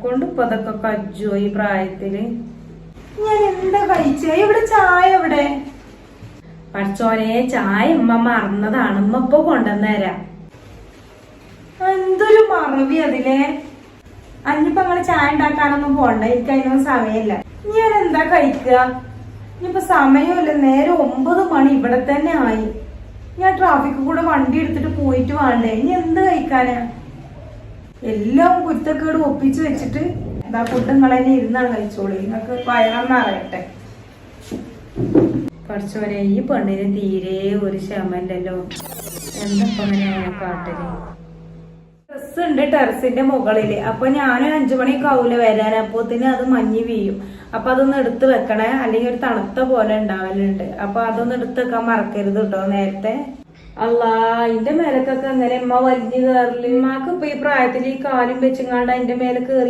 കൊണ്ട് ഇപ്പൊ അതൊക്കെ കജ്ജോ ഈ പ്രായത്തില്. ഞാൻ എന്താ കഴിച്ചേ? ഇവിടെ ചായ എവിടെ? പഠിച്ചോനെ, ചായ ഉമ്മ മറന്നതാണ്, ഉമ്മ ഇപ്പൊ കൊണ്ടുവന്നേരാ. എന്തൊരു മറവി അതിലെ. അഞ്ഞിപ്പോ അങ്ങനെ ചായ ഉണ്ടാക്കാനൊന്നും പോണ്ട, എനിക്ക് അതിനൊന്നും സമയമില്ല. ഞാൻ എന്താ കഴിക്കുക? ഇനിയിപ്പോ സമയമില്ല, നേരെ 9 മണി ഇവിടെ തന്നെ ആയി. ഞാൻ ട്രാഫിക് കൂടെ വണ്ടി എടുത്തിട്ട് പോയിട്ട് വേണ്ടേ? ഇനി എന്ത് കഴിക്കാനാ? എല്ലാം കുരുത്തക്കേട് ഒപ്പിച്ച് വെച്ചിട്ട് എന്താ ഫുഡ് നിങ്ങളെ ഇരുന്നാണ് കഴിച്ചോളൂ. നിങ്ങൾക്ക് വയറെന്ന് അറിയട്ടെ. പഠിച്ചോനെ, ഈ പെണ്ണിന് തീരെ ഒരു ക്ഷമല്ലല്ലോ. എന്തപ്പോ അങ്ങനെ കാട്ടല്? ഡ്രസ് ഉണ്ട് ടെറസിന്റെ മുകളില്. അപ്പൊ ഞാൻ 5 മണിയൊക്കെ ആവൂല വരാൻ. അപ്പോത്തിന് അത് മഞ്ഞ് വീഴും. അപ്പൊ അതൊന്ന് എടുത്ത് വെക്കണേ, അല്ലെങ്കിൽ ഒരു തണുത്ത പോലെ ഉണ്ടാവലുണ്ട്. അപ്പൊ അതൊന്ന് എടുത്ത് വെക്കാൻ മറക്കരുത് കേട്ടോ നേരത്തെ. അല്ലാ, അതിന്റെ മേലക്കൊക്കെ എങ്ങനെ ഉമ്മ വലിഞ്ഞു കയറല്? ഉമ്മാക്ക് ഇപ്പൊ ഈ പ്രായത്തിൽ ഈ കാലും വെച്ചങ്ങാണ്ട് അതിന്റെ മേലെ കയറി